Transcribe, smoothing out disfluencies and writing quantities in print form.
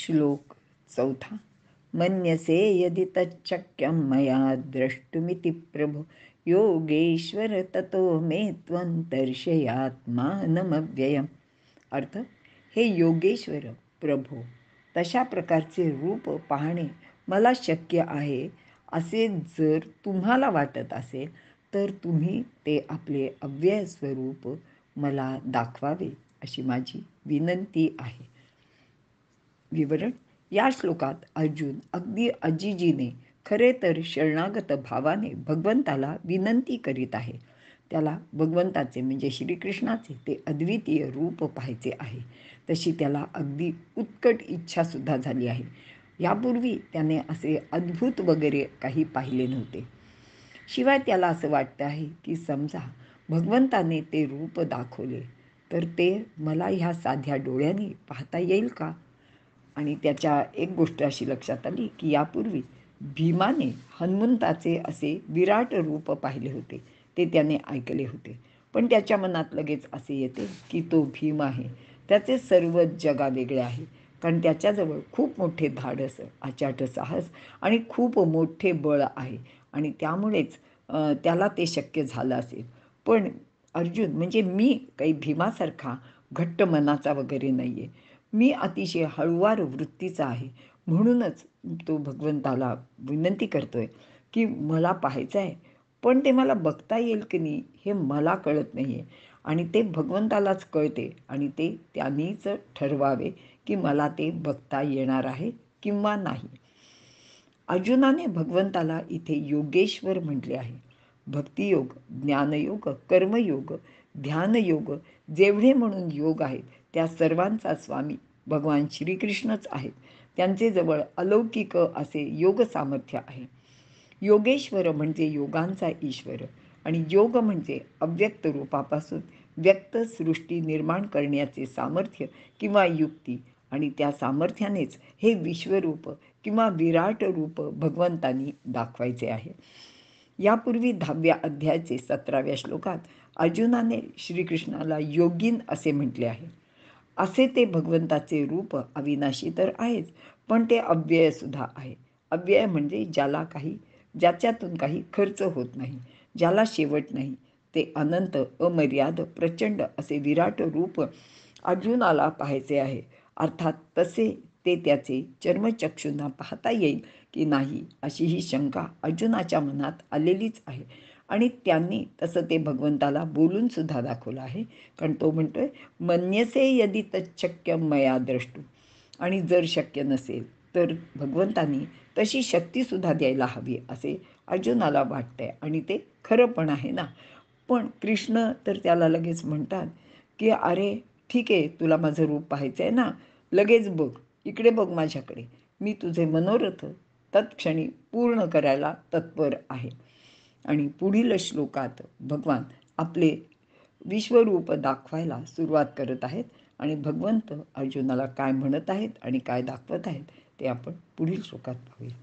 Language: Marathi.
श्लोक 4. मन्यसे यदि तच्चक्यं मया द्रष्टुमिति प्रभो योगेश्वर ततो मे त्वं दर्शयात्मानमव्ययम्. अर्थ, हे योगेश्वर प्रभो, तशा प्रकारचे रूप पाहणे मला शक्य आहे असे जर तुम्हाला वाटत असेल तर तुम्ही ते आपले अव्यय स्वरूप मला दाखवावे अशी माझी विनंती आहे. विवरण. या श्लोकात अर्जुन अगदी अजिजीने, खरे तर शरणागत भावाने भगवंताला विनंती करीत आहे. त्याला भगवंताचे म्हणजे श्रीकृष्णाचे ते अद्वितीय रूप पाहायचे आहे. तशी त्याला अगदी उत्कट इच्छासुद्धा झाली आहे. यापूर्वी त्याने असे अद्भुत वगैरे काही पाहिले नव्हते. शिवाय त्याला असं वाटतं आहे की समजा भगवंताने ते रूप दाखवले तर ते मला ह्या साध्या डोळ्याने पाहता येईल का? आणि त्याच्या एक गोष्ट अशी लक्षात आली की यापूर्वी भीमाने हनुमंताचे असे विराट रूप पाहिले होते, ते त्याने ऐकले होते. पण त्याच्या मनात लगेच असे येते की तो भीम आहे, त्याचे सर्व जगावेगळे आहे. कारण त्याच्याजवळ खूप मोठे धाडस, अचाट साहस आणि खूप मोठे बळ आहे आणि त्यामुळेच त्याला ते शक्य झालं असेल. पण अर्जुन म्हणजे मी काही भीमासारखा घट्ट मनाचा वगैरे नाही आहे. मी अतिशय हळुवार वृत्तीचा आहे. म्हणूनच तो भगवंताला विनंती करतोय की मला पाहायचं आहे, पण ते मला बघता येईल की नाही हे मला कळत नाही आहे. आणि ते भगवंतालाच कळते आणि ते त्यांनीच ठरवावे की मला ते बघता येणार आहे किंवा नाही. अर्जुनाने भगवंताला इथे योगेश्वर म्हटले आहे. भक्तियोग, ज्ञानयोग, कर्मयोग, ध्यानयोग जेवढे म्हणून योग आहेत त्या सर्वांचा स्वामी भगवान श्रीकृष्णच आहेत. त्यांचे जवळ अलौकिक असे योग सामर्थ्य आहे. योगेश्वर म्हणजे योगांचा ईश्वर आणि योग म्हणजे अव्यक्त रूपापासून व्यक्त सृष्टी निर्माण करण्याचे सामर्थ्य किंवा युक्ती आणि त्या सामर्थ्यानेच हे विश्वरूप किंवा विराट रूप भगवंतांनी दाखवायचे आहे. यापूर्वी 10व्या अध्यायाचे 17व्या श्लोकात अर्जुनाने श्रीकृष्णाला योगीन असे म्हटले आहे. असे ते भगवंताचे रूप अविनाशी तर आहेच, पण ते अव्ययसुद्धा आहे. अव्यय म्हणजे ज्याच्यातून काही खर्च होत नाही, ज्याला शेवट नाही, ते अनंत, अमर्याद, प्रचंड असे विराट रूप अर्जुनाला पाहायचे आहे. अर्थात तसे ते त्याचे चर्मचक्षुंना पाहता येईल की नाही अशी ही शंका अर्जुनाच्या मनात आलेलीच आहे. आणि त्यांनी तसं ते भगवंताला बोलून सुद्धा दाखवलं आहे. कारण तो म्हणतोय मन्यसे यदि तच्चक्यं मया द्रष्टुम. आणि जर शक्य नसेल तर भगवंतांनी तशी शक्तीसुद्धा द्यायला हवी असे अर्जुनाला वाटतंय आणि ते खरं पण आहे ना. पण कृष्ण तर त्याला लगेच म्हणतात की अरे ठीक आहे, तुला माझं रूप पाहायचं आहे ना, लगेच बघ, इकडे बघ माझ्याकडे, मी तुझे मनोरथ तत्क्षणी पूर्ण करायला तत्पर आहे. आणि पुढील श्लोकात भगवान आपले विश्वरूप दाखवायला सुरुवात करत आहेत आणि भगवंत अर्जुनाला काय म्हणत आहेत आणि काय दाखवत आहेत ते आपण पुढील श्लोकात पाहूया.